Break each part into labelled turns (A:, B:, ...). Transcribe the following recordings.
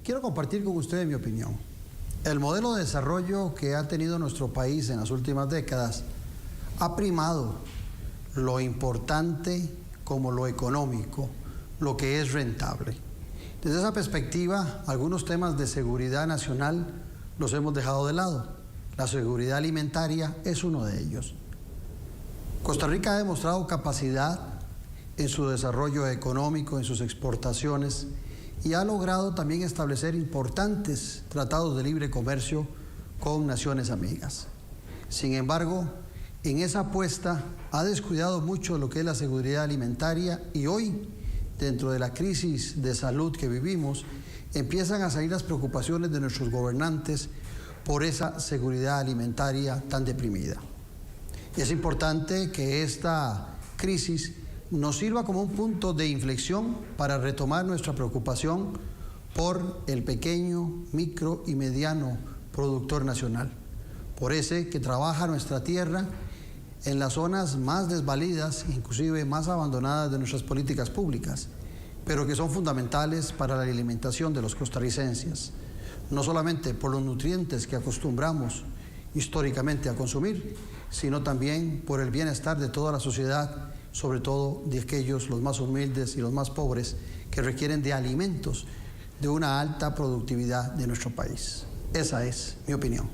A: Quiero compartir con ustedes mi opinión. El modelo de desarrollo que ha tenido nuestro país en las últimas décadas ha primado lo importante como lo económico, lo que es rentable. Desde esa perspectiva, algunos temas de seguridad nacional los hemos dejado de lado. La seguridad alimentaria es uno de ellos. Costa Rica ha demostrado capacidad en su desarrollo económico, en sus exportaciones, y ha logrado también establecer importantes tratados de libre comercio con naciones amigas. Sin embargo, en esa apuesta ha descuidado mucho lo que es la seguridad alimentaria y hoy, dentro de la crisis de salud que vivimos, empiezan a salir las preocupaciones de nuestros gobernantes por esa seguridad alimentaria tan deprimida. Es importante que esta crisis nos sirva como un punto de inflexión para retomar nuestra preocupación por el pequeño, micro y mediano productor nacional, por ese que trabaja nuestra tierra en las zonas más desvalidas, inclusive más abandonadas de nuestras políticas públicas, pero que son fundamentales para la alimentación de los costarricenses, no solamente por los nutrientes que acostumbramos históricamente a consumir, sino también por el bienestar de toda la sociedad, sobre todo de aquellos, los más humildes y los más pobres, que requieren de alimentos de una alta productividad de nuestro país. Esa es mi opinión.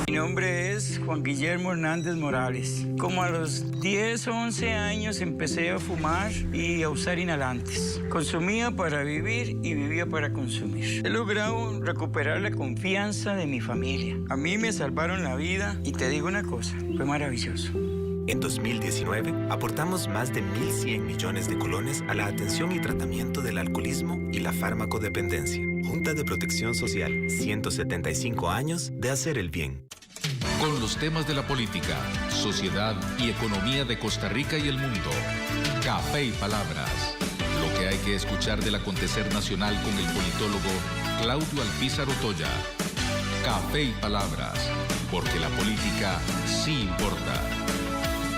B: Mi nombre es Juan Guillermo Hernández Morales. Como a los 10 o 11 años empecé a fumar y a usar inhalantes. Consumía para vivir y vivía para consumir. He logrado recuperar la confianza de mi familia. A mí me salvaron la vida y te digo una cosa, fue maravilloso.
C: En 2019, aportamos más de 1.100 millones de colones a la atención y tratamiento del alcoholismo y la farmacodependencia. Junta de Protección Social, 175 años de hacer el bien.
D: Con los temas de la política, sociedad y economía de Costa Rica y el mundo. Café y Palabras. Lo que hay que escuchar del acontecer nacional con el politólogo Claudio Alpizar Otoya. Café y Palabras, porque la política sí importa.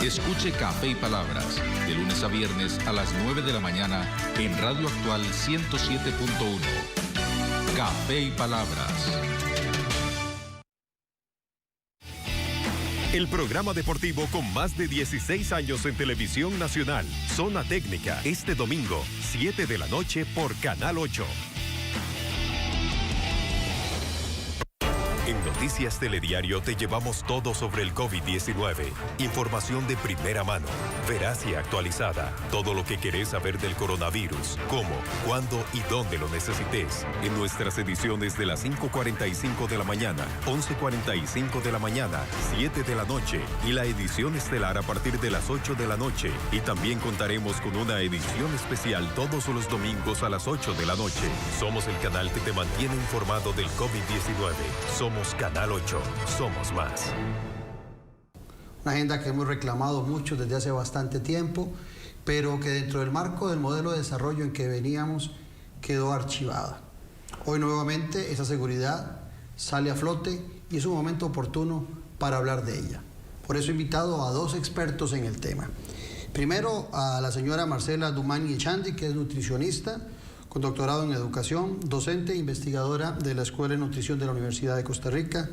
D: Escuche Café y Palabras, de lunes a viernes a las 9 de la mañana en Radio Actual 107.1. Café y Palabras.
E: El programa deportivo con más de 16 años en televisión nacional. Zona Técnica, este domingo, 7 de la noche por Canal 8. En Noticias Telediario te llevamos todo sobre el COVID-19. Información de primera mano, veraz y actualizada. Todo lo que querés saber del coronavirus, cómo, cuándo y dónde lo necesites. En nuestras ediciones de las 5:45 de la mañana, 11:45 de la mañana, 7 de la noche y la edición estelar a partir de las 8 de la noche. Y también contaremos con una edición especial todos los domingos a las 8 de la noche. Somos el canal que te mantiene informado del COVID-19. Somos Canal 8, somos más.
A: Una agenda que hemos reclamado mucho desde hace bastante tiempo, pero que dentro del marco del modelo de desarrollo en que veníamos quedó archivada. Hoy nuevamente esa seguridad sale a flote y es un momento oportuno para hablar de ella. Por eso he invitado a dos expertos en el tema. Primero a la señora Marcela Dumani Echandi, que es nutricionista, con doctorado en educación, docente e investigadora de la Escuela de Nutrición de la Universidad de Costa Rica,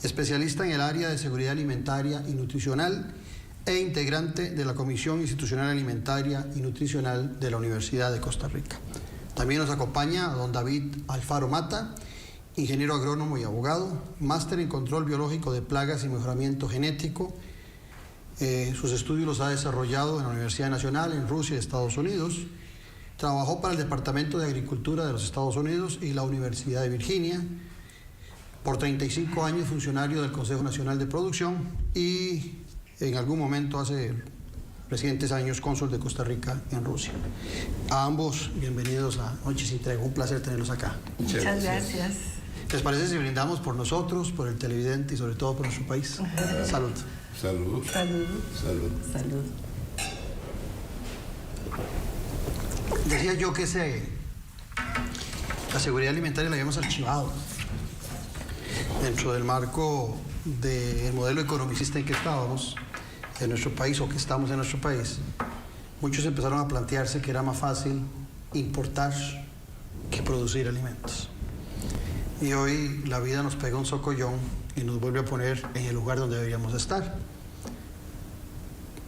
A: especialista en el área de seguridad alimentaria y nutricional e integrante de la Comisión Institucional Alimentaria y Nutricional de la Universidad de Costa Rica. También nos acompaña don David Alfaro Mata, ingeniero agrónomo y abogado, máster en control biológico de plagas y mejoramiento genético. Sus estudios los ha desarrollado en la Universidad Nacional, en Rusia y Estados Unidos. Trabajó para el Departamento de Agricultura de los Estados Unidos y la Universidad de Virginia. Por 35 años funcionario del Consejo Nacional de Producción y en algún momento hace recientes años cónsul de Costa Rica en Rusia. A ambos, bienvenidos a Noches sin Tregua. Un placer tenerlos acá.
F: Muchas gracias.
A: ¿Les parece si brindamos por nosotros, por el televidente y sobre todo por nuestro país? Salud.
F: Salud.
G: Salud.
F: Salud.
G: Salud.
A: Decía yo que la seguridad alimentaria la habíamos archivado dentro del marco del modelo economicista en que estábamos en nuestro país o que estamos en nuestro país. Muchos empezaron a plantearse que era más fácil importar que producir alimentos. Y hoy la vida nos pega un socollón y nos vuelve a poner en el lugar donde deberíamos estar.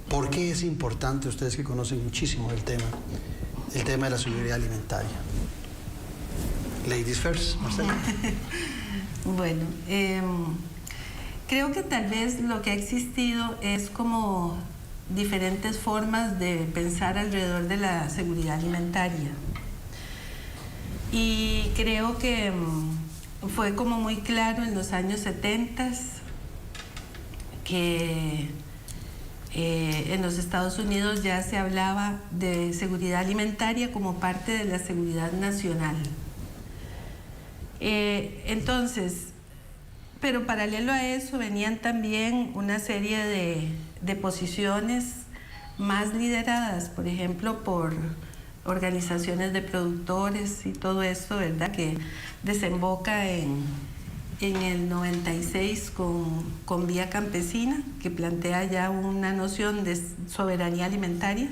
A: ¿Por qué es importante, ustedes que conocen muchísimo el tema de la seguridad alimentaria? Ladies first, Marcela.
G: Bueno, creo que tal vez lo que ha existido es como diferentes formas de pensar alrededor de la seguridad alimentaria. Y creo que fue como muy claro en los años 70 que en los Estados Unidos ya se hablaba de seguridad alimentaria como parte de la seguridad nacional. Entonces, pero paralelo a eso venían también una serie de posiciones más lideradas, por ejemplo, por organizaciones de productores y todo esto, ¿verdad?, que desemboca en el 96 con Vía Campesina, que plantea ya una noción de soberanía alimentaria.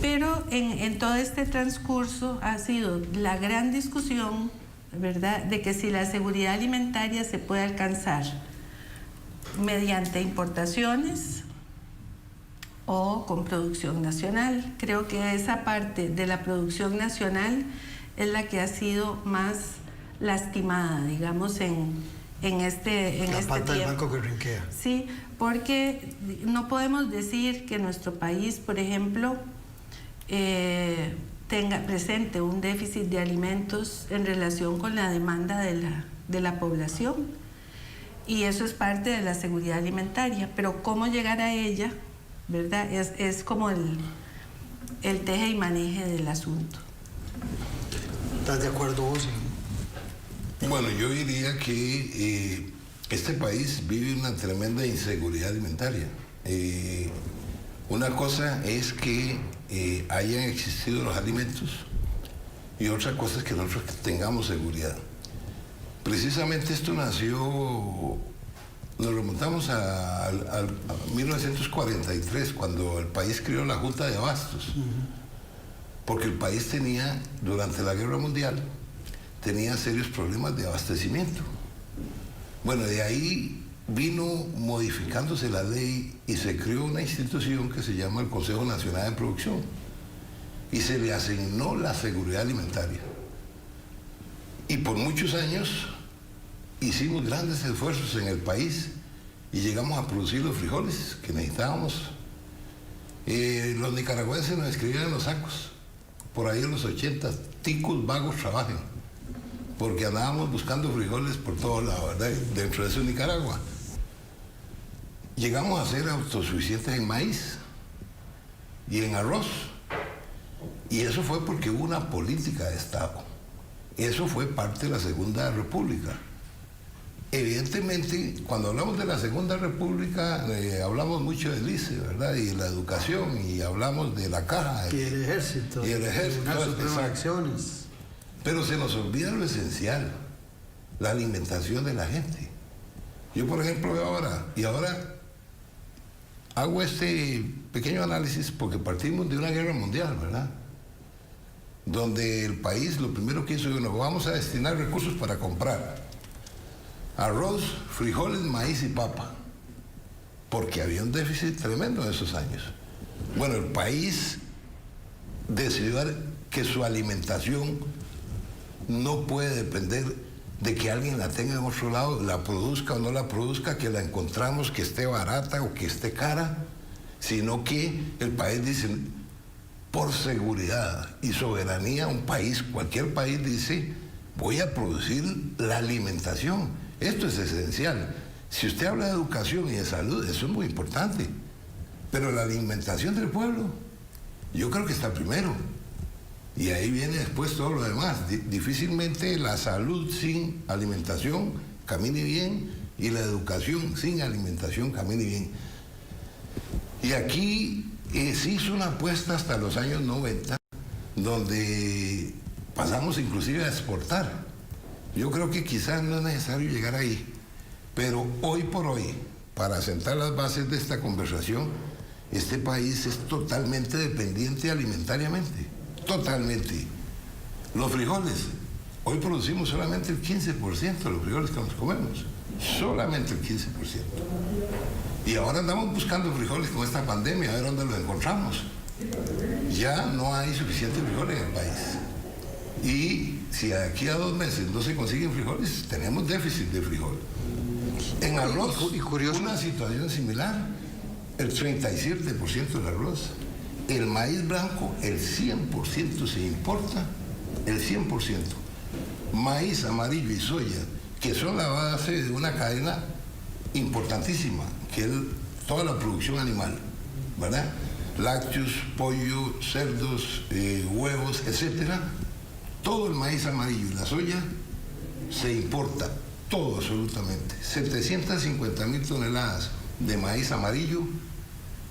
G: Pero en todo este transcurso ha sido la gran discusión, ¿verdad?, de que si la seguridad alimentaria se puede alcanzar mediante importaciones o con producción nacional. Creo que esa parte de la producción nacional es la que ha sido más lastimada, digamos, en este
A: pata del
G: tiempo.
A: banco que rinquea.
G: Sí, porque no podemos decir que nuestro país, por ejemplo, tenga presente un déficit de alimentos en relación con la demanda de la población, y eso es parte de la seguridad alimentaria, pero cómo llegar a ella, ¿verdad?, es como el teje y maneje del asunto.
A: ¿Estás de acuerdo vos?
F: Bueno, yo diría que este país vive una tremenda inseguridad alimentaria. Una cosa es que hayan existido los alimentos y otra cosa es que nosotros tengamos seguridad. Precisamente esto nació, nos remontamos a 1943, cuando el país creó la Junta de Abastos, porque el país tenía, durante la Guerra Mundial, tenía serios problemas de abastecimiento. Bueno, de ahí vino modificándose la ley y se creó una institución que se llama el Consejo Nacional de Producción y se le asignó la seguridad alimentaria. Y por muchos años hicimos grandes esfuerzos en el país y llegamos a producir los frijoles que necesitábamos. Los nicaragüenses nos escribían en los sacos, por ahí en los 80, ticos vagos trabajen, porque andábamos buscando frijoles por todos lados, ¿verdad?, dentro de eso Nicaragua. Llegamos a ser autosuficientes en maíz y en arroz, y eso fue porque hubo una política de Estado. Eso fue parte de la Segunda República. Evidentemente, cuando hablamos de la Segunda República, hablamos mucho del ICE, ¿verdad?, y de la educación, y hablamos de la caja.
A: Y el ejército.
F: Y el ejército.
A: Tribunal Supremo de Acciones.
F: Pero se nos olvida lo esencial, la alimentación de la gente. Yo, por ejemplo, ahora hago este pequeño análisis porque partimos de una guerra mundial, ¿verdad?, donde el país lo primero que hizo, bueno, vamos a destinar recursos para comprar arroz, frijoles, maíz y papa, porque había un déficit tremendo en esos años. Bueno, el país decidió que su alimentación no puede depender de que alguien la tenga en otro lado, la produzca o no la produzca, que la encontramos, que esté barata o que esté cara, sino que el país dice, por seguridad y soberanía, un país, cualquier país dice, voy a producir la alimentación. Esto es esencial. Si usted habla de educación y de salud, eso es muy importante. Pero la alimentación del pueblo, yo creo que está primero. Y ahí viene después todo lo demás. Difícilmente la salud sin alimentación camine bien y la educación sin alimentación camine bien. Y aquí se hizo una apuesta hasta los años 90, donde pasamos inclusive a exportar. Yo creo que quizás no es necesario llegar ahí, pero hoy por hoy, para sentar las bases de esta conversación, este país es totalmente dependiente alimentariamente, totalmente. Los frijoles, hoy producimos solamente el 15% de los frijoles que nos comemos, solamente el 15%. Y ahora andamos buscando frijoles con esta pandemia, a ver dónde los encontramos. Ya no hay suficientes frijoles en el país. Y si de aquí a 2 meses no se consiguen frijoles, tenemos déficit de frijol. En arroz,
A: y curioso,
F: una situación similar, el 37% del arroz. El maíz blanco, el 100% se importa, el 100%. Maíz amarillo y soya, que son la base de una cadena importantísima, que es toda la producción animal, ¿verdad? Lácteos, pollo, cerdos, huevos, etcétera. Todo el maíz amarillo y la soya se importa, todo absolutamente. 750.000 toneladas de maíz amarillo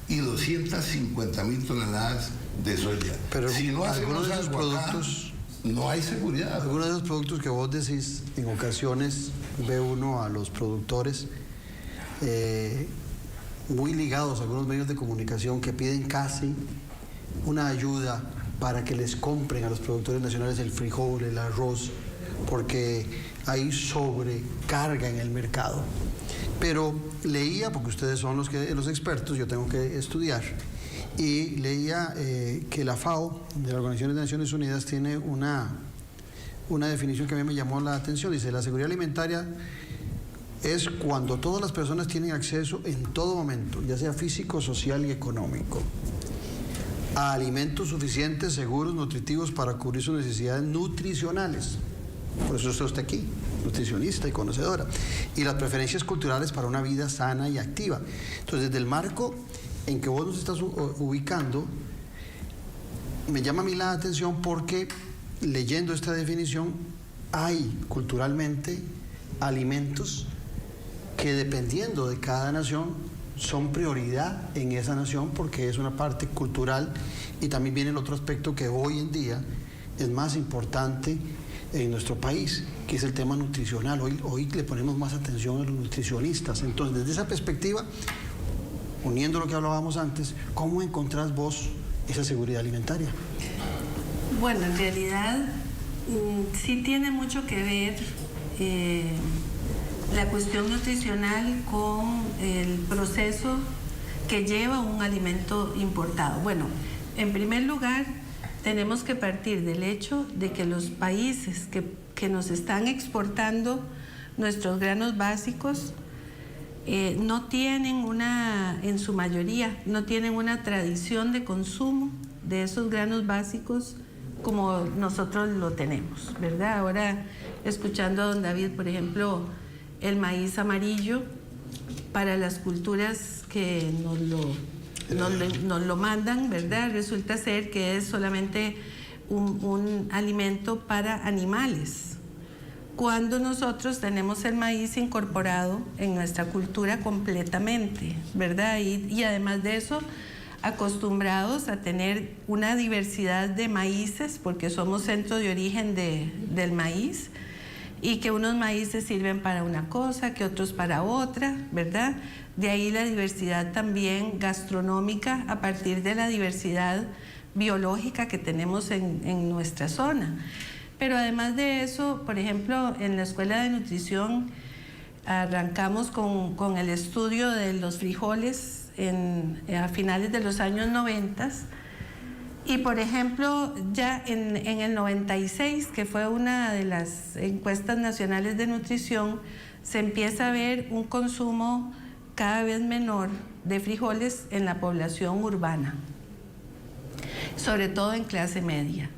F: y 250.000 toneladas de soya.
A: Pero
F: si no hacemos
A: algunos de esos
F: algo
A: productos,
F: acá, no hay seguridad.
A: algunos de esos productos que vos decís, en ocasiones ve uno a los productores muy ligados a algunos medios de comunicación que piden casi una ayuda para que les compren a los productores nacionales el frijol, el arroz, porque hay sobrecarga en el mercado. Pero leía, porque ustedes son los expertos, yo tengo que estudiar, y leía que la FAO, de la Organización de Naciones Unidas, tiene una definición que a mí me llamó la atención. Dice, la seguridad alimentaria es cuando todas las personas tienen acceso en todo momento, ya sea físico, social y económico, a alimentos suficientes, seguros, nutritivos para cubrir sus necesidades nutricionales. Por eso está usted aquí, nutricionista y conocedora. Y las preferencias culturales para una vida sana y activa. Entonces, desde el marco en que vos nos estás ubicando, me llama a mí la atención porque, leyendo esta definición, hay culturalmente alimentos que, dependiendo de cada nación, son prioridad en esa nación porque es una parte cultural. Y también viene el otro aspecto que hoy en día es más importante en nuestro país, que es el tema nutricional. Hoy le ponemos más atención a los nutricionistas. Entonces, desde esa perspectiva, uniendo lo que hablábamos antes, ¿cómo encontrás vos esa seguridad alimentaria?
G: Bueno, en realidad sí tiene mucho que ver la cuestión nutricional con el proceso que lleva un alimento importado. Bueno, en primer lugar, tenemos que partir del hecho de que los países que nos están exportando nuestros granos básicos no tienen en su mayoría, no tienen una tradición de consumo de esos granos básicos como nosotros lo tenemos, ¿verdad? Ahora, escuchando a don David, por ejemplo, el maíz amarillo, para las culturas que nos lo mandan, ¿verdad? Resulta ser que es solamente un alimento para animales, cuando nosotros tenemos el maíz incorporado en nuestra cultura completamente, ¿verdad? Y además de eso, acostumbrados a tener una diversidad de maíces, porque somos centro de origen del maíz, y que unos maíces sirven para una cosa, que otros para otra, ¿verdad? De ahí la diversidad también gastronómica a partir de la diversidad biológica que tenemos en nuestra zona. Pero además de eso, por ejemplo, en la Escuela de Nutrición arrancamos con el estudio de los frijoles a finales de los años 90. Y por ejemplo, ya en el 96, que fue una de las encuestas nacionales de nutrición, se empieza a ver un consumo cada vez menor de frijoles en la población urbana, sobre todo en clase media.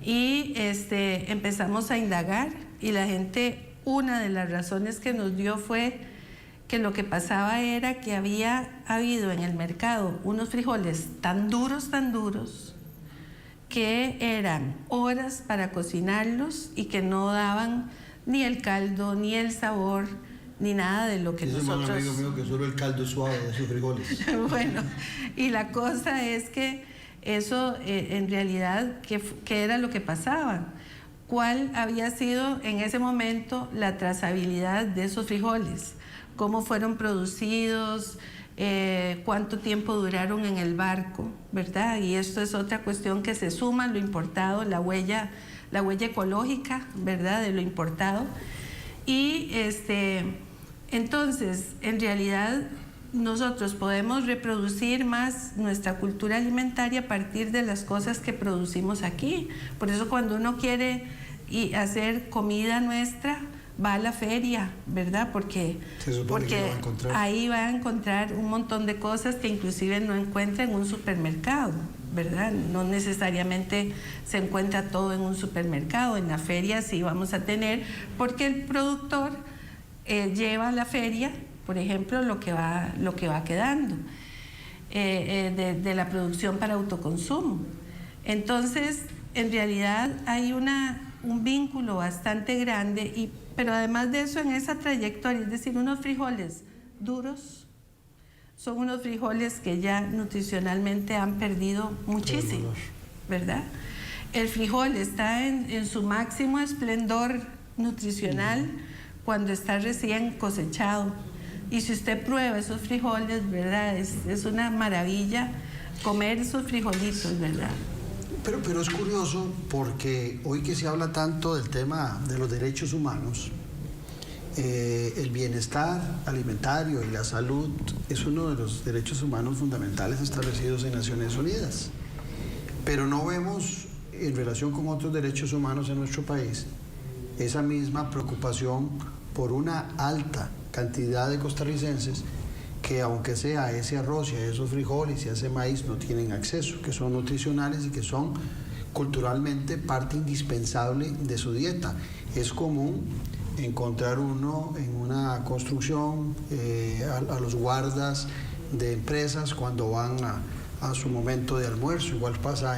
G: Y empezamos a indagar y la gente, una de las razones que nos dio fue que lo que pasaba era que había habido en el mercado unos frijoles tan duros, que eran horas para cocinarlos y que no daban ni el caldo, ni el sabor, ni nada de lo que nosotros...
A: Dice un amigo mío que solo el caldo es suave de esos frijoles.
G: Bueno, y la cosa es que eso en realidad, ¿qué era lo que pasaba? ¿Cuál había sido en ese momento la trazabilidad de esos frijoles? ¿Cómo fueron producidos? ¿Cuánto tiempo duraron en el barco? ¿Verdad? Y esto es otra cuestión que se suma a lo importado, la huella ecológica, ¿verdad? De lo importado. Y entonces, en realidad, nosotros podemos reproducir más nuestra cultura alimentaria a partir de las cosas que producimos aquí. Por eso cuando uno quiere hacer comida nuestra, va a la feria, ¿verdad? Porque ahí va a encontrar un montón de cosas que inclusive no encuentra en un supermercado, ¿verdad? No necesariamente se encuentra todo en un supermercado. En la feria sí vamos a tener, porque el productor lleva a la feria, por ejemplo, lo que va quedando de la producción para autoconsumo. Entonces, en realidad hay un vínculo bastante grande, pero además de eso, en esa trayectoria, es decir, unos frijoles duros son unos frijoles que ya nutricionalmente han perdido muchísimo, ¿verdad? El frijol está en su máximo esplendor nutricional cuando está recién cosechado. Y si usted prueba esos frijoles, ¿verdad? Es una maravilla comer esos frijolitos, ¿verdad?
A: Pero es curioso porque hoy que se habla tanto del tema de los derechos humanos, el bienestar alimentario y la salud es uno de los derechos humanos fundamentales establecidos en Naciones Unidas. Pero no vemos, en relación con otros derechos humanos en nuestro país, esa misma preocupación por una alta cantidad de costarricenses que, aunque sea ese arroz y a esos frijoles y a ese maíz, no tienen acceso, que son nutricionales y que son culturalmente parte indispensable de su dieta. Es común encontrar uno en una construcción a los guardas de empresas cuando van a su momento de almuerzo, igual pasa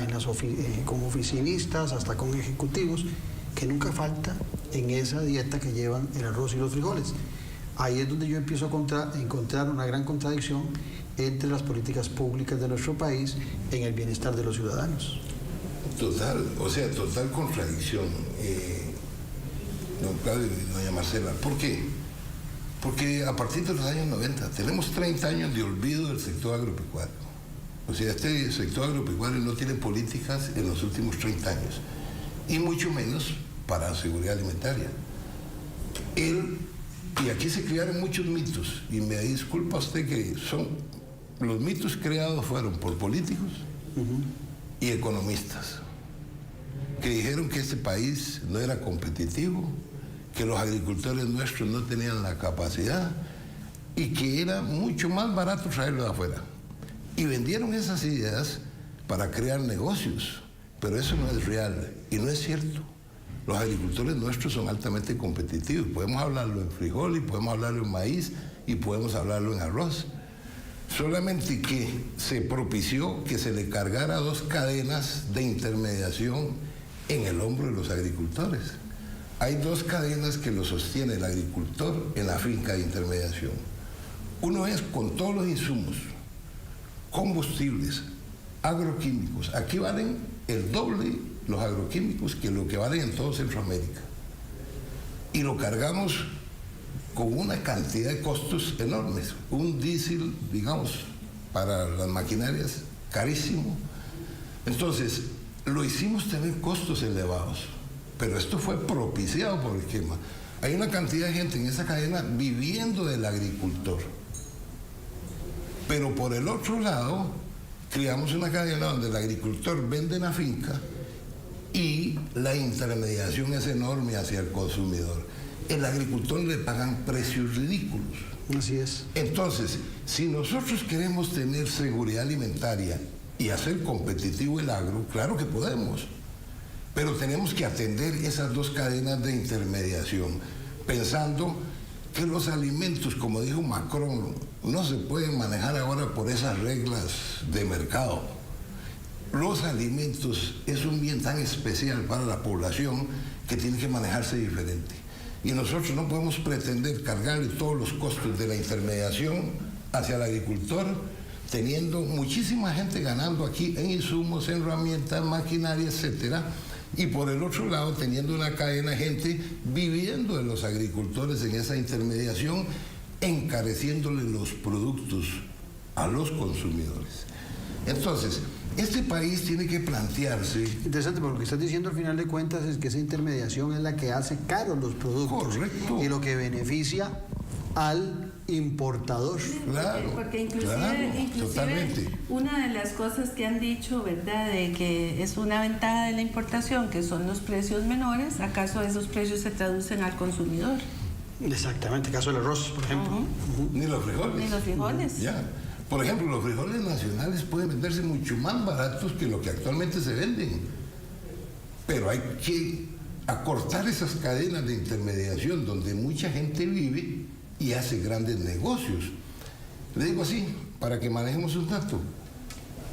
A: como oficinistas, hasta con ejecutivos, que nunca falta en esa dieta que llevan el arroz y los frijoles. Ahí es donde yo empiezo a encontrar una gran contradicción entre las políticas públicas de nuestro país en el bienestar de los ciudadanos.
F: Total contradicción, don Claudio y doña Marcela. ¿Por qué? Porque a partir de los años 90 tenemos 30 años de olvido del sector agropecuario. O sea, este sector agropecuario no tiene políticas en los últimos 30 años, y mucho menos para seguridad alimentaria. Y aquí se crearon muchos mitos, y me disculpa usted que los mitos creados fueron por políticos y economistas, que dijeron que este país no era competitivo, que los agricultores nuestros no tenían la capacidad y que era mucho más barato traerlo de afuera. Y vendieron esas ideas para crear negocios, pero eso no es real y no es cierto. Los agricultores nuestros son altamente competitivos. Podemos hablarlo en frijol y podemos hablarlo en maíz y podemos hablarlo en arroz. Solamente que se propició que se le cargara 2 cadenas de intermediación en el hombro de los agricultores. Hay 2 cadenas que lo sostiene el agricultor en la finca de intermediación. Uno es con todos los insumos, combustibles, agroquímicos. Aquí valen el doble los agroquímicos que lo que valen en todo Centroamérica. Y lo cargamos con una cantidad de costos enormes. Un diésel, digamos, para las maquinarias, carísimo. Entonces, lo hicimos tener costos elevados, pero esto fue propiciado por el esquema. Hay una cantidad de gente en esa cadena viviendo del agricultor. Pero por el otro lado, creamos una cadena donde el agricultor vende en la finca y la intermediación es enorme hacia el consumidor. El agricultor le pagan precios ridículos.
A: Así es.
F: Entonces, si nosotros queremos tener seguridad alimentaria y hacer competitivo el agro, claro que podemos. Pero tenemos que atender esas dos cadenas de intermediación, pensando que los alimentos, como dijo Macron, no se pueden manejar ahora por esas reglas de mercado. Los alimentos es un bien tan especial para la población que tiene que manejarse diferente. Y nosotros no podemos pretender cargarle todos los costos de la intermediación hacia el agricultor, teniendo muchísima gente ganando aquí en insumos, en herramientas, maquinaria, etcétera, y por el otro lado teniendo una cadena de gente viviendo de los agricultores en esa intermediación, encareciéndole los productos a los consumidores. Entonces, este país tiene que plantearse...
A: Interesante, porque lo que estás diciendo al final de cuentas es que esa intermediación es la que hace caros los productos.
F: Correcto.
A: Y lo que beneficia al importador.
F: Claro,
G: porque inclusive
F: totalmente.
G: Una de las cosas que han dicho, ¿verdad?, de que es una ventaja de la importación, que son los precios menores, ¿acaso esos precios se traducen al consumidor?
A: Exactamente, el caso del arroz, por ejemplo.
F: Ni los frijoles.
G: Ni los frijoles.
F: Ya. Por ejemplo, los frijoles nacionales pueden venderse mucho más baratos que lo que actualmente se venden. Pero hay que acortar esas cadenas de intermediación donde mucha gente vive y hace grandes negocios. Le digo así, para que manejemos un dato.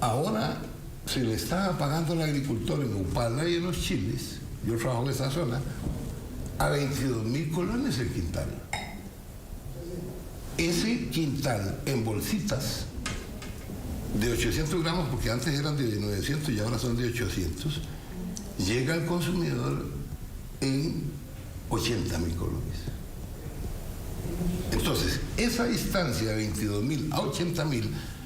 F: Ahora se le está pagando al agricultor en Upala y en los Chiles, yo trabajo en esa zona, a 22.000 colones el quintal. Ese quintal en bolsitas de 800 gramos, porque antes eran de 900 y ahora son de 800, llega al consumidor en 80.000 colones. Entonces, esa distancia de 22.000 a 80.000,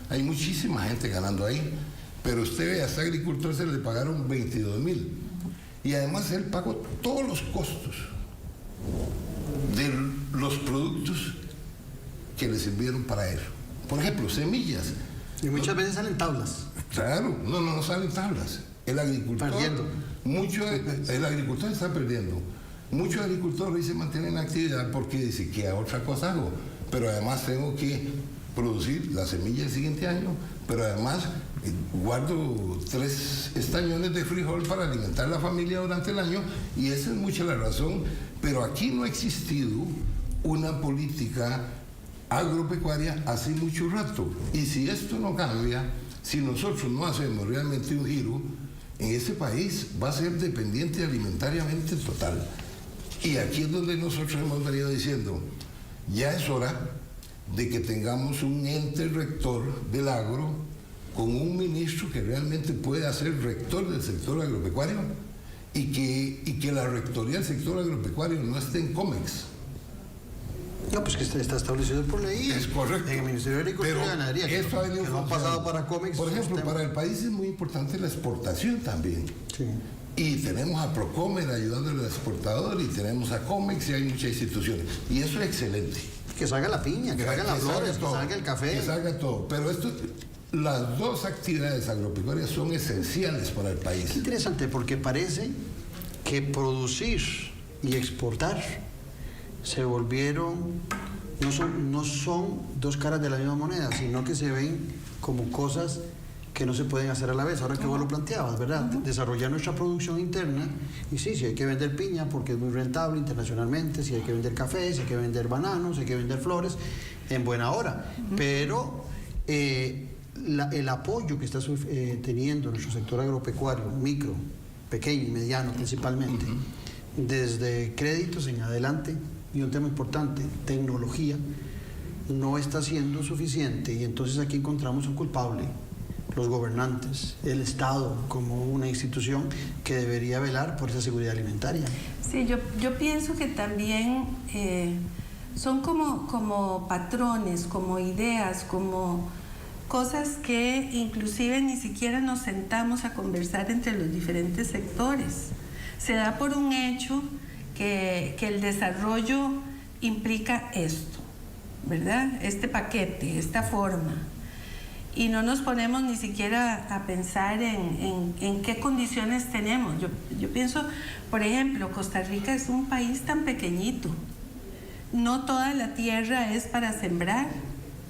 F: hay muchísima gente ganando ahí, pero usted ve, a este agricultor se le pagaron 22.000 y además él pagó todos los costos de los productos que le sirvieron para él. Por ejemplo, semillas.
A: Y muchas veces salen tablas.
F: Claro, no salen tablas. El agricultor...
A: Perdiendo.
F: El agricultor está perdiendo. Muchos agricultores se mantienen en actividad porque dicen que a otra cosa hago, pero además tengo que producir la semilla el siguiente año, pero además guardo 3 estañones de frijol para alimentar a la familia durante el año, y esa es mucha la razón. Pero aquí no ha existido una política agropecuaria hace mucho rato, y si esto no cambia, si nosotros no hacemos realmente un giro, en este país va a ser dependiente alimentariamente total. Y aquí es donde nosotros hemos venido diciendo, ya es hora de que tengamos un ente rector del agro con un ministro que realmente pueda ser rector del sector agropecuario, y que la rectoría del sector agropecuario no esté en COMEX.
A: No, pues que está establecido por ley.
F: Es correcto.
A: En el Ministerio de Agricultura y Ganadería.
F: Esto ha venido
A: que no ha pasado para COMEX.
F: Por ejemplo, para el país es muy importante la exportación también.
A: Sí.
F: Y tenemos a Procomer ayudándole al exportador, y tenemos a COMEX, y hay muchas instituciones. Y eso es excelente.
A: Que salga la piña, que salgan las flores, que salga el café.
F: Que salga todo. Pero las dos actividades agropecuarias son esenciales para el país.
A: Es interesante, porque parece que producir y exportar se volvieron, no son dos caras de la misma moneda, sino que se ven como cosas que no se pueden hacer a la vez. Ahora que vos lo planteabas, ¿verdad? Desarrollar nuestra producción interna, y sí, si hay que vender piña porque es muy rentable internacionalmente, si hay que vender café, si hay que vender bananos, si hay que vender flores, en buena hora. Pero el apoyo que está teniendo nuestro sector agropecuario, micro, pequeño y mediano principalmente, desde créditos en adelante, y un tema importante, tecnología, no está siendo suficiente, y entonces aquí encontramos un culpable: los gobernantes, el Estado como una institución que debería velar por esa seguridad alimentaria.
G: Sí, yo pienso que también son como patrones, como ideas, como cosas que inclusive ni siquiera nos sentamos a conversar entre los diferentes sectores. Se da por un hecho que el desarrollo implica esto, ¿verdad? Este paquete, esta forma. Y no nos ponemos ni siquiera a pensar en qué condiciones tenemos. Yo pienso, por ejemplo, Costa Rica es un país tan pequeñito. No toda la tierra es para sembrar,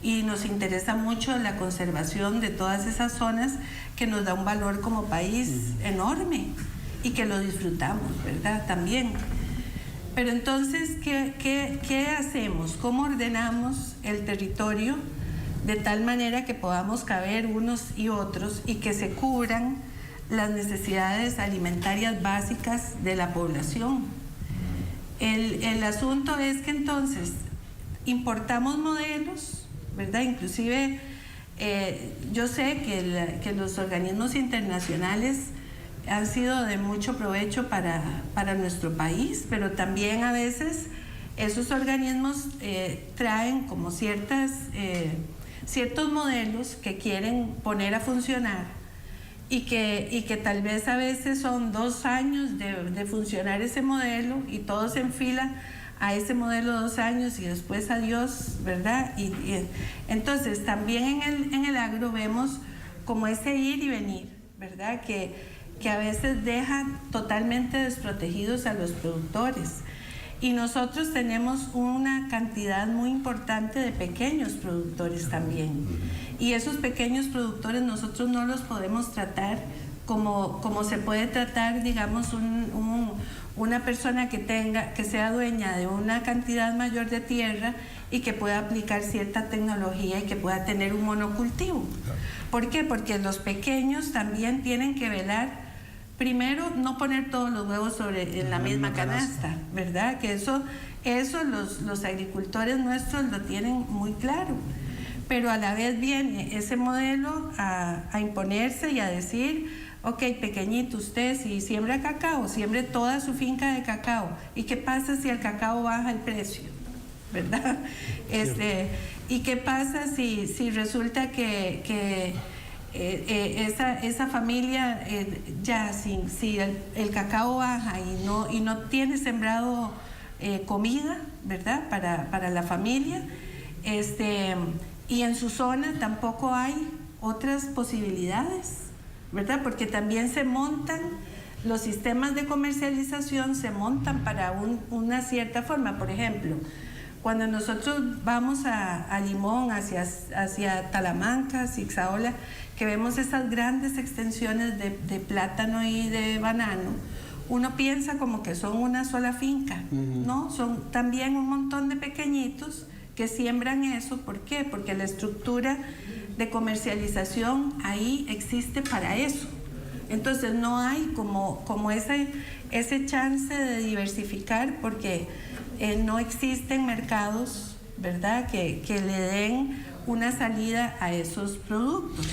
G: y nos interesa mucho la conservación de todas esas zonas que nos da un valor como país enorme. y que lo disfrutamos, ¿verdad? También. Pero entonces, ¿qué hacemos? ¿Cómo ordenamos el territorio de tal manera que podamos caber unos y otros y que se cubran las necesidades alimentarias básicas de la población? El asunto es que entonces importamos modelos, ¿verdad? Inclusive yo sé que los organismos internacionales han sido de mucho provecho para nuestro país, pero también a veces esos organismos traen como ciertos modelos que quieren poner a funcionar y que tal vez a veces son 2 años de funcionar ese modelo y todos en fila a ese modelo 2 años y después adiós, ¿verdad? Y entonces también en el agro vemos como ese ir y venir, ¿verdad? Que a veces deja totalmente desprotegidos a los productores. Y nosotros tenemos una cantidad muy importante de pequeños productores también. Y esos pequeños productores nosotros no los podemos tratar como se puede tratar, digamos, una persona que sea dueña de una cantidad mayor de tierra y que pueda aplicar cierta tecnología y que pueda tener un monocultivo. ¿Por qué? Porque los pequeños también tienen que velar. Primero, no poner todos los huevos en la misma canasta, ¿verdad? Que eso los agricultores nuestros lo tienen muy claro. Pero a la vez viene ese modelo a imponerse y a decir, ok, pequeñito, usted si siembra cacao, siembre toda su finca de cacao. ¿Y qué pasa si el cacao baja el precio? ¿Verdad? ¿Y qué pasa si resulta que esa familia si el cacao baja y no tiene sembrado comida, ¿verdad? Para la familia, y en su zona tampoco hay otras posibilidades, ¿verdad? Porque también se montan los sistemas de comercialización, se montan para una cierta forma. Por ejemplo, cuando nosotros vamos a Limón, hacia Talamanca, Zixaola, que vemos esas grandes extensiones de plátano y de banano, uno piensa como que son una sola finca, ¿no? Son también un montón de pequeñitos que siembran eso. ¿Por qué? Porque la estructura de comercialización ahí existe para eso. Entonces no hay como ese chance de diversificar porque no existen mercados, ¿verdad?, que le den una salida a esos productos.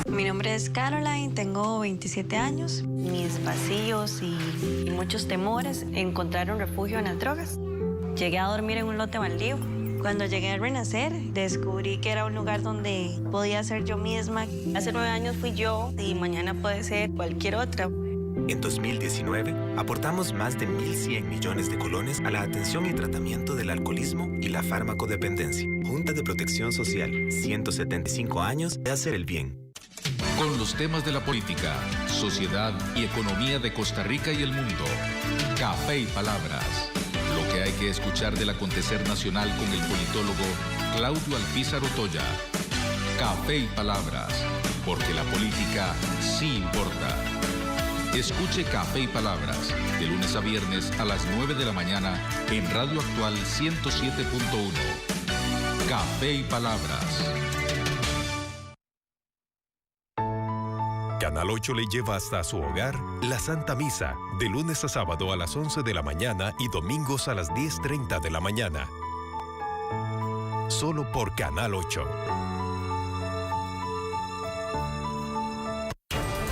H: Mi nombre es Caroline, tengo 27 años. Mis vacíos y muchos temores encontraron refugio en las drogas. Llegué a dormir en un lote baldío. Cuando llegué a Renacer, descubrí que era un lugar donde podía ser yo misma. Hace 9 años fui yo y mañana puede ser cualquier otra.
C: En 2019, aportamos más de 1.100 millones de colones a la atención y tratamiento del alcoholismo y la farmacodependencia. Junta de Protección Social, 175 años de hacer el bien.
D: Con los temas de la política, sociedad y economía de Costa Rica y el mundo. Café y Palabras. Lo que hay que escuchar del acontecer nacional con el politólogo Claudio Alpizar Otoya. Café y Palabras, porque la política sí importa. Escuche Café y Palabras, de lunes a viernes a las 9 de la mañana en Radio Actual 107.1. Café y Palabras.
E: Canal 8 le lleva hasta su hogar la Santa Misa, de lunes a sábado a las 11 de la mañana y domingos a las 10:30 de la mañana. Solo por Canal 8.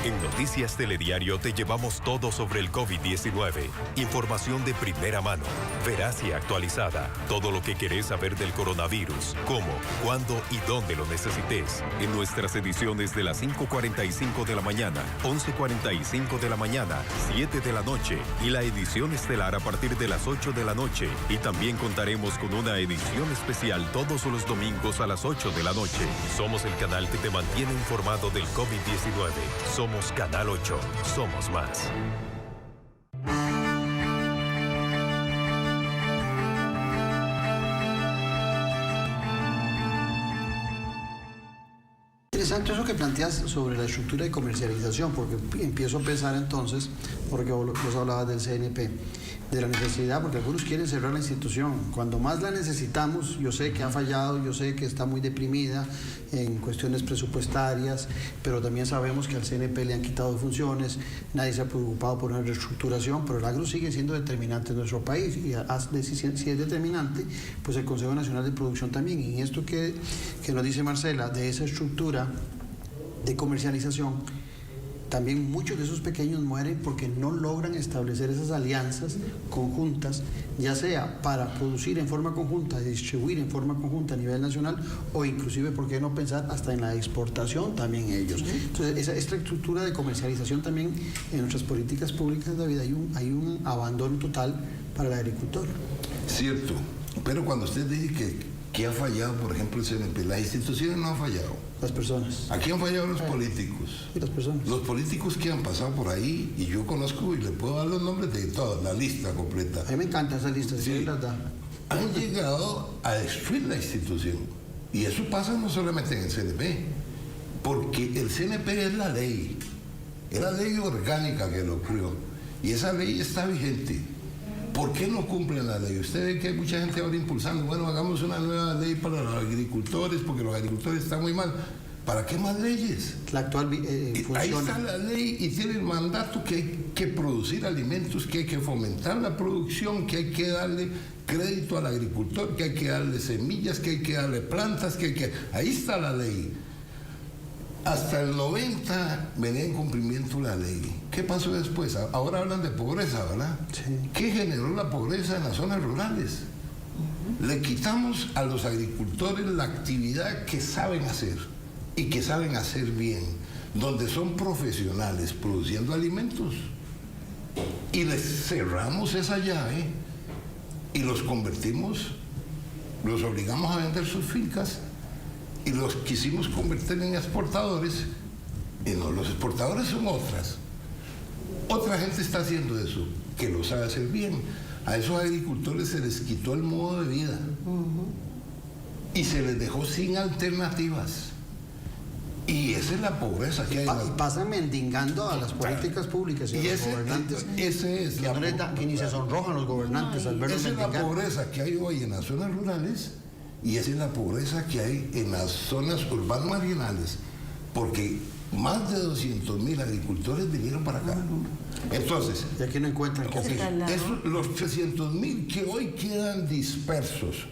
E: En Noticias Telediario te llevamos todo sobre el COVID-19. Información de primera mano, veraz y actualizada. Todo lo que querés saber del coronavirus, cómo, cuándo y dónde lo necesites. En nuestras ediciones de las 5:45 de la mañana, 11:45 de la mañana, 7 de la noche y la edición estelar a partir de las 8 de la noche. Y también contaremos con una edición especial todos los domingos a las 8 de la noche. Somos el canal que te mantiene informado del COVID-19. Somos Canal 8. Somos más.
A: Interesante eso que planteas sobre la estructura de comercialización, porque empiezo a pensar entonces, porque vos hablabas del CNP, de la necesidad, porque algunos quieren cerrar la institución. Cuando más la necesitamos, yo sé que ha fallado, yo sé que está muy deprimida en cuestiones presupuestarias, pero también sabemos que al CNP le han quitado funciones, nadie se ha preocupado por una reestructuración, pero el agro sigue siendo determinante en nuestro país, y si es determinante, pues el Consejo Nacional de Producción también. Y esto que nos dice Marcela, de esa estructura de comercialización, también muchos de esos pequeños mueren porque no logran establecer esas alianzas conjuntas, ya sea para producir en forma conjunta, distribuir en forma conjunta a nivel nacional, o inclusive, ¿por qué no pensar hasta en la exportación también ellos? Entonces, esta estructura de comercialización también en nuestras políticas públicas, David, hay un abandono total para el agricultor.
F: Cierto, pero cuando usted dice que ha fallado, por ejemplo, el CNP, las instituciones no han fallado.
A: Las personas.
F: Aquí han fallado los políticos.
A: Y las personas.
F: Los políticos que han pasado por ahí, y yo conozco y le puedo dar los nombres de todos, la lista completa.
A: A mí me encanta esa lista, sí, es verdad.
F: Han llegado a destruir la institución. Y eso pasa no solamente en el CNP, porque el CNP es la ley orgánica que lo creó. Y esa ley está vigente. ¿Por qué no cumplen la ley? Usted ve que hay mucha gente ahora impulsando, bueno, hagamos una nueva ley para los agricultores, porque los agricultores están muy mal. ¿Para qué más leyes?
A: La actual funciona.
F: Ahí está la ley y tiene el mandato que hay que producir alimentos, que hay que fomentar la producción, que hay que darle crédito al agricultor, que hay que darle semillas, que hay que darle plantas, Ahí está la ley. Hasta el 90 venía en cumplimiento la ley. ¿Qué pasó después? Ahora hablan de pobreza, ¿verdad?
A: Sí.
F: ¿Qué generó la pobreza en las zonas rurales? Le quitamos a los agricultores la actividad que saben hacer y que saben hacer bien, donde son profesionales produciendo alimentos. Y les cerramos esa llave y los convertimos, los obligamos a vender sus fincas y los quisimos convertir en exportadores. Y no, los exportadores son otras. Otra gente está haciendo eso, que lo sabe hacer bien. A esos agricultores se les quitó el modo de vida y se les dejó sin alternativas. Y esa es la pobreza que hay.
A: Y pasan mendigando a las políticas públicas y a los gobernantes. Que ni se sonrojan los gobernantes al verlos mendigar.
F: Esa es la pobreza que hay hoy en las zonas rurales y esa es la pobreza que hay en las zonas urbanas marginales. Porque más de 200.000 agricultores vinieron para acá. Entonces,
A: y aquí no encuentran qué hacer.
F: Los 300.000 que hoy quedan dispersos,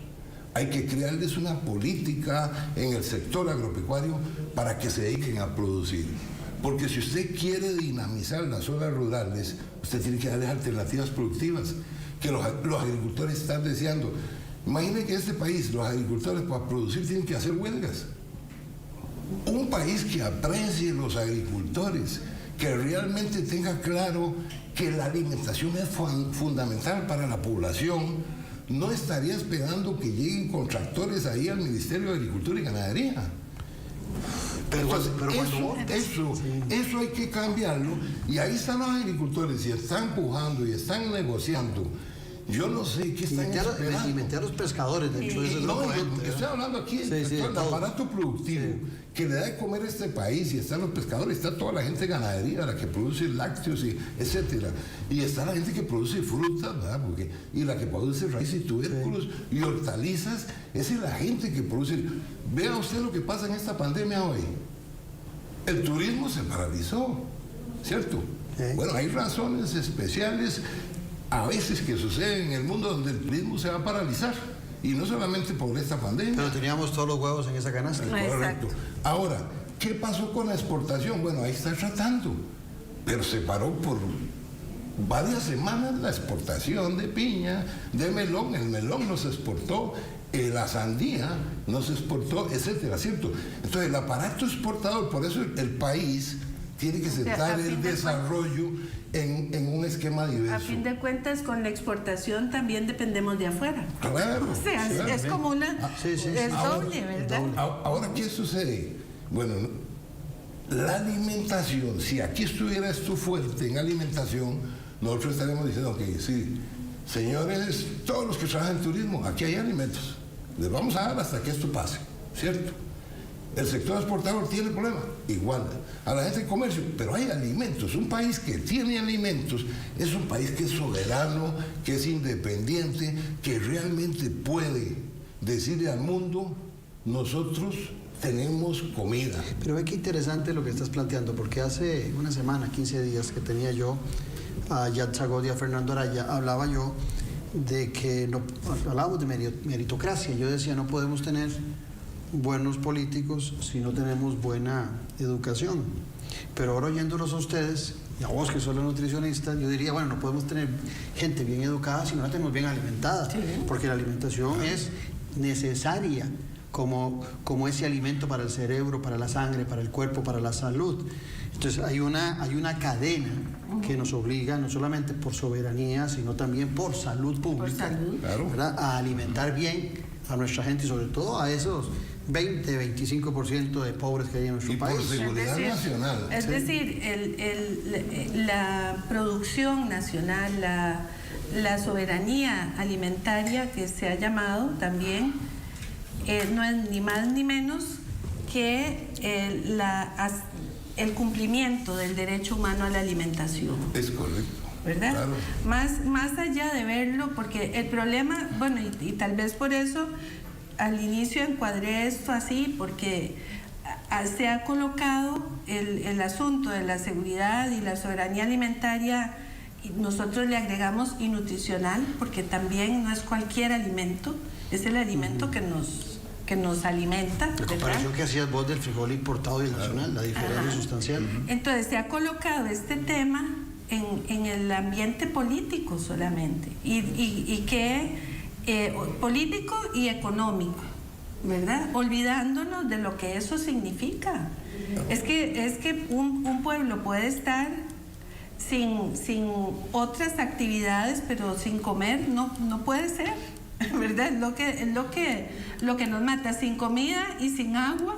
F: hay que crearles una política en el sector agropecuario para que se dediquen a producir. Porque si usted quiere dinamizar las zonas rurales, usted tiene que darles alternativas productivas que los agricultores están deseando. Imagine que en este país los agricultores para producir tienen que hacer huelgas. Un país que aprecie los agricultores, que realmente tenga claro que la alimentación es fundamental para la población, no estaría esperando que lleguen contractores ahí al Ministerio de Agricultura y Ganadería. Eso hay que cambiarlo, y ahí están los agricultores y están empujando y están negociando. Yo no sé qué están esperando.
A: Y meter a los pescadores dentro de ese grupo de gente.
F: Estoy hablando aquí del aparato productivo que le da de comer a este país, y están los pescadores, está toda la gente de ganadería, la que produce lácteos, etcétera. Y está la gente que produce frutas, ¿verdad? Y la que produce raíces y tubérculos y hortalizas. Esa es la gente que produce. Vea usted lo que pasa en esta pandemia hoy. El turismo se paralizó, ¿cierto? Bueno, hay razones especiales a veces que sucede en el mundo donde el turismo se va a paralizar, y no solamente por esta pandemia.
A: Pero teníamos todos los huevos en esa canasta.
F: Correcto. Ahora, ¿qué pasó con la exportación? Bueno, ahí está tratando, pero se paró por varias semanas la exportación de piña, de melón. El melón no se exportó, la sandía no se exportó, etcétera, ¿cierto? Entonces el aparato exportador, por eso el país tiene que sentar el desarrollo en un esquema diverso.
G: A fin de cuentas, con la exportación también dependemos de afuera.
F: Claro.
G: O sea,
F: claro.
G: es como una... es
F: Ahora,
G: doble, ¿verdad?
F: Ahora, ¿qué sucede? Bueno, la alimentación, si aquí estuviera esto fuerte en alimentación, nosotros estaríamos diciendo que sí, señores, todos los que trabajan en turismo, aquí hay alimentos, les vamos a dar hasta que esto pase, ¿cierto? El sector exportador tiene problema, igual, a la gente de comercio, pero hay alimentos. Un país que tiene alimentos es un país que es soberano, que es independiente, que realmente puede decirle al mundo, nosotros tenemos comida.
A: Pero ve qué interesante lo que estás planteando, porque hace una semana, 15 días que tenía yo a Yatzagot y a Fernando Araya, hablaba yo de que hablábamos de meritocracia. Yo decía, no podemos tener buenos políticos si no tenemos buena educación. Pero ahora oyéndolos a ustedes, y a vos que sos la nutricionista, yo diría, bueno, no podemos tener gente bien educada si no la tenemos bien alimentada, porque la alimentación es necesaria como ese alimento para el cerebro, para la sangre, para el cuerpo, para la salud. Entonces hay una cadena que nos obliga, no solamente por soberanía, sino también por salud pública, ¿verdad?, a alimentar bien a nuestra gente y sobre todo a esos 20-25% de pobres que hay en nuestro país.
F: Por seguridad nacional.
G: Es decir, la producción nacional, la soberanía alimentaria que se ha llamado también, no es ni más ni menos que el cumplimiento del derecho humano a la alimentación.
F: Es correcto.
G: ¿Verdad?
F: Claro.
G: Más allá de verlo, porque el problema, bueno, y tal vez por eso al inicio encuadré esto así, porque se ha colocado el asunto de la seguridad y la soberanía alimentaria, y nosotros le agregamos y nutricional, porque también no es cualquier alimento, es el alimento que nos alimenta.
A: La comparación que hacías vos del frijol importado y el nacional, la diferencia es sustancial.
G: Entonces se ha colocado este tema en el ambiente político solamente, y que político y económico, ¿verdad? Olvidándonos de lo que eso significa. Es que un pueblo puede estar sin otras actividades, pero sin comer no puede ser, ¿verdad? Es lo que nos mata. Sin comida y sin agua,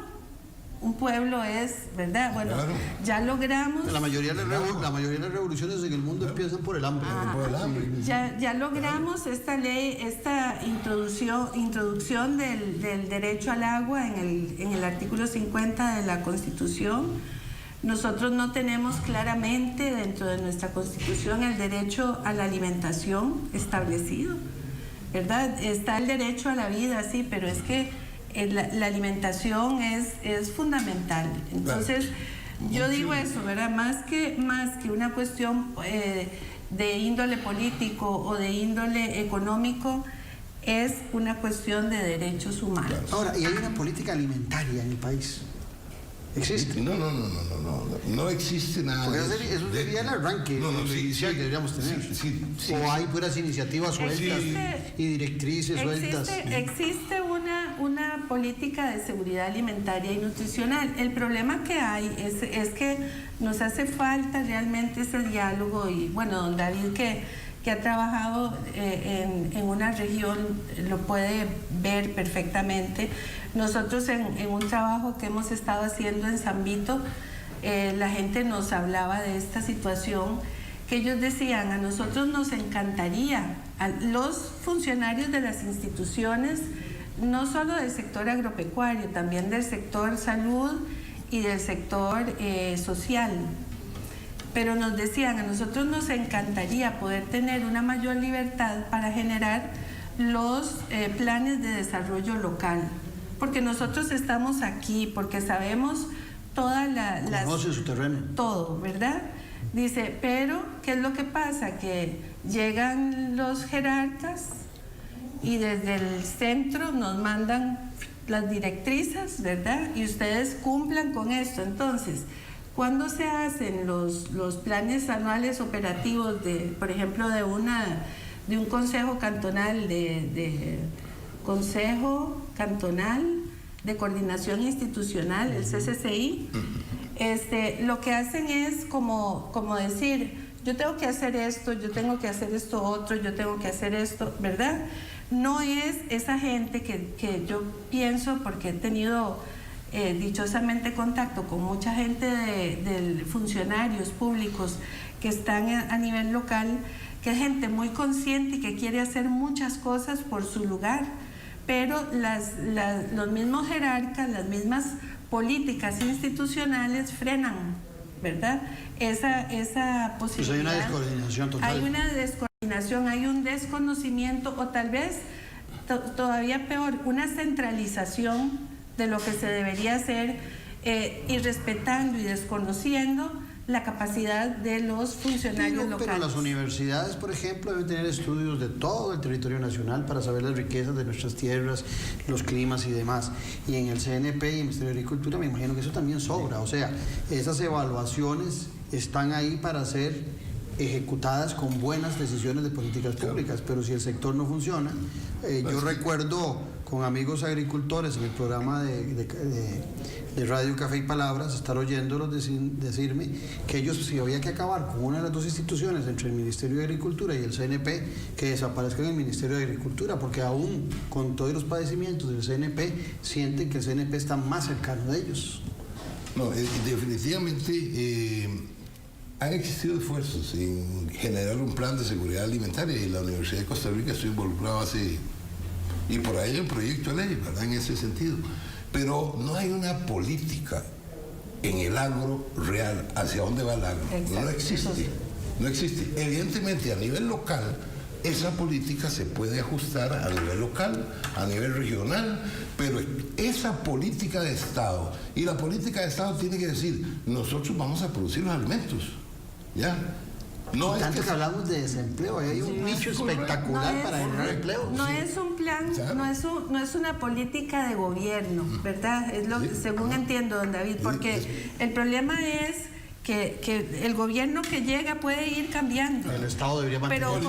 G: un pueblo es, ¿verdad? Bueno, claro. Ya logramos...
A: La mayoría de las revoluciones en el mundo empiezan por el hambre.
F: Por el hambre.
G: Ya logramos esta ley, esta introducción del derecho al agua en el artículo 50 de la Constitución. Nosotros no tenemos claramente dentro de nuestra Constitución el derecho a la alimentación establecido, ¿verdad? Está el derecho a la vida, sí, pero es que la alimentación es fundamental. Entonces, yo digo eso, ¿verdad? Más que una cuestión de índole político o de índole económico, es una cuestión de derechos humanos.
A: Ahora, ¿y hay una política alimentaria en el país? ¿Existe?
F: No existe nada.
A: Porque eso sería el arranque inicial que deberíamos tener.
F: Sí.
A: O hay puras iniciativas sueltas y directrices sueltas.
G: Existe una política de seguridad alimentaria y nutricional. El problema que hay es que nos hace falta realmente ese diálogo, y bueno, don David que ha trabajado en una región lo puede ver perfectamente. Nosotros en un trabajo que hemos estado haciendo en San Vito, la gente nos hablaba de esta situación, que ellos decían, a nosotros nos encantaría, a los funcionarios de las instituciones, no solo del sector agropecuario, también del sector salud y del sector social, pero nos decían, a nosotros nos encantaría poder tener una mayor libertad para generar los planes de desarrollo local, porque nosotros estamos aquí, porque sabemos toda
A: conoce su terreno.
G: Todo, ¿verdad? Dice, pero ¿qué es lo que pasa? Que llegan los jerarcas y desde el centro nos mandan las directrices, ¿verdad? Y ustedes cumplan con esto. Entonces, cuando se hacen los planes anuales operativos por ejemplo, de un consejo cantonal Consejo Cantonal de Coordinación Institucional, el CCCI, lo que hacen es como decir, yo tengo que hacer esto, yo tengo que hacer esto otro, yo tengo que hacer esto, ¿verdad? No es esa gente que yo pienso, porque he tenido dichosamente contacto con mucha gente de funcionarios públicos que están a nivel local, que es gente muy consciente y que quiere hacer muchas cosas por su lugar, pero los mismos jerarcas, las mismas políticas institucionales frenan, ¿verdad? Esa posibilidad.
A: Pues hay una descoordinación total.
G: Hay una descoordinación, hay un desconocimiento, o tal vez todavía peor, una centralización de lo que se debería hacer, y respetando y desconociendo la capacidad de los funcionarios locales.
A: Pero las universidades, por ejemplo, deben tener estudios de todo el territorio nacional para saber las riquezas de nuestras tierras, los climas y demás. Y en el CNP y el Ministerio de Agricultura me imagino que eso también sobra. O sea, esas evaluaciones están ahí para ser ejecutadas con buenas decisiones de políticas públicas, pero si el sector no funciona, yo recuerdo con amigos agricultores en el programa de Radio Café y Palabras, estar oyéndolos decirme que ellos, si había que acabar con una de las dos instituciones entre el Ministerio de Agricultura y el CNP, que desaparezcan el Ministerio de Agricultura, porque aún con todos los padecimientos del CNP, sienten que el CNP está más cercano de ellos.
F: No, definitivamente han existido esfuerzos en generar un plan de seguridad alimentaria, y la Universidad de Costa Rica estuvo involucrada y por ahí hay un proyecto de ley, ¿verdad?, en ese sentido. Pero no hay una política en el agro real hacia dónde va el agro. Exacto. No existe. No existe. Evidentemente, a nivel local, esa política se puede ajustar a nivel local, a nivel regional, pero esa política de Estado, y la política de Estado tiene que decir, nosotros vamos a producir los alimentos, ¿ya? No,
A: tanto que hablamos de desempleo, hay un nicho espectacular para generar empleo.
G: No es un plan, claro. no es una política de gobierno, ¿verdad? Es lo según entiendo, don David, porque el problema es que el gobierno que llega puede ir cambiando.
A: El Estado debería mantener.
G: Pero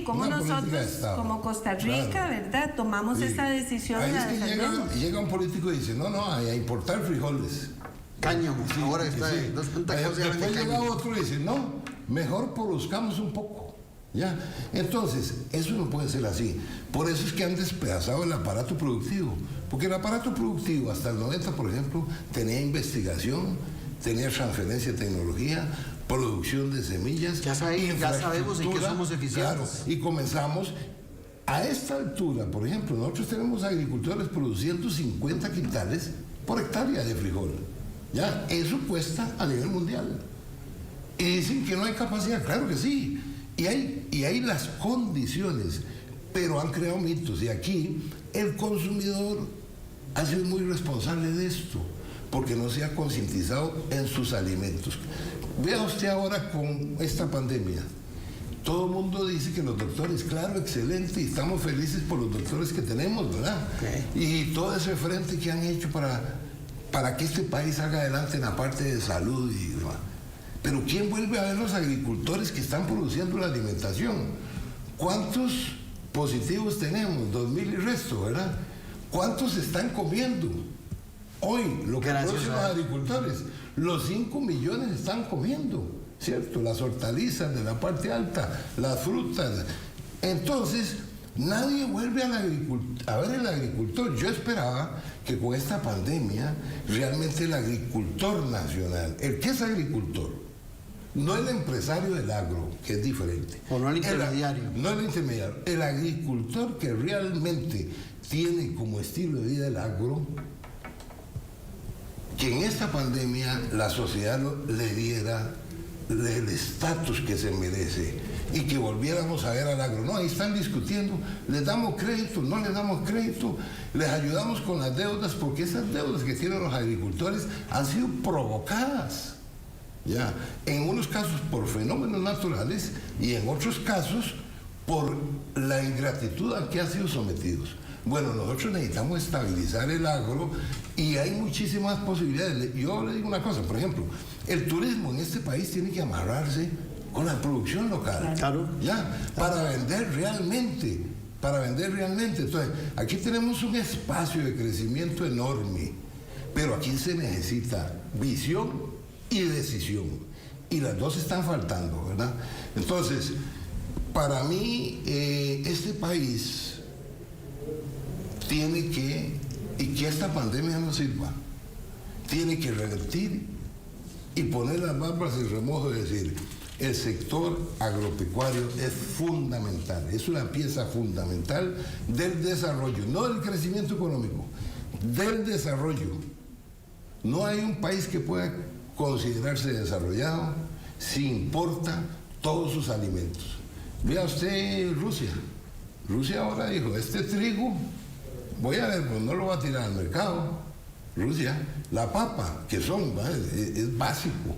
G: como nosotros, como Costa Rica, claro, ¿verdad?, tomamos esa decisión.
F: Ahí es que llega un político y dice, no, a importar frijoles.
A: Cáñamo, ahora está.
F: Después llega otro y dice, no, mejor produzcamos un poco, ¿ya? Entonces, eso no puede ser así. Por eso es que han despedazado el aparato productivo, porque el aparato productivo hasta el 90, por ejemplo, tenía investigación, tenía transferencia de tecnología, producción de semillas,
A: ya sabemos en qué somos eficientes.
F: Claro, y comenzamos a esta altura, por ejemplo, nosotros tenemos agricultores produciendo 50 quintales por hectárea de frijol, ¿ya? Eso cuesta a nivel mundial. Y dicen que no hay capacidad, claro que sí, y hay las condiciones, pero han creado mitos, y aquí el consumidor ha sido muy responsable de esto, porque no se ha concientizado en sus alimentos. Vea usted ahora con esta pandemia, todo el mundo dice que los doctores, claro, excelente, y estamos felices por los doctores que tenemos, ¿verdad? Okay. Y todo ese frente que han hecho para que este país salga adelante en la parte de salud y demás. Pero ¿quién vuelve a ver los agricultores que están produciendo la alimentación? ¿Cuántos positivos tenemos? 2,000 y resto, ¿verdad? ¿Cuántos están comiendo? Hoy, lo que producen los agricultores, los 5 millones están comiendo, ¿cierto? Las hortalizas de la parte alta, las frutas. Entonces, nadie vuelve a ver el agricultor. Yo esperaba que con esta pandemia, realmente el agricultor nacional, el que es agricultor, no el empresario del agro, que es diferente.
A: O no el intermediario.
F: No el intermediario. El agricultor que realmente tiene como estilo de vida el agro, que en esta pandemia la sociedad le diera el estatus que se merece y que volviéramos a ver al agro. No, ahí están discutiendo, les damos crédito, no les damos crédito, les ayudamos con las deudas, porque esas deudas que tienen los agricultores han sido provocadas, ya, en unos casos por fenómenos naturales y en otros casos por la ingratitud a que han sido sometidos. Bueno, nosotros necesitamos estabilizar el agro y hay muchísimas posibilidades. Yo le digo una cosa, por ejemplo, el turismo en este país tiene que amarrarse con la producción local.
A: Claro.
F: Ya, para vender realmente. Entonces, aquí tenemos un espacio de crecimiento enorme, pero aquí se necesita visión y decisión. Y las dos están faltando, ¿verdad? Entonces, para mí, este país tiene que, y que esta pandemia no sirva, tiene que revertir y poner las barbas en remojo y decir, el sector agropecuario es fundamental, es una pieza fundamental del desarrollo, no del crecimiento económico, del desarrollo. No hay un país que pueda considerarse desarrollado si importa todos sus alimentos. Vea usted Rusia. Rusia ahora dijo, este trigo, voy a ver, pues no lo va a tirar al mercado. Rusia, la papa, que son, es básico.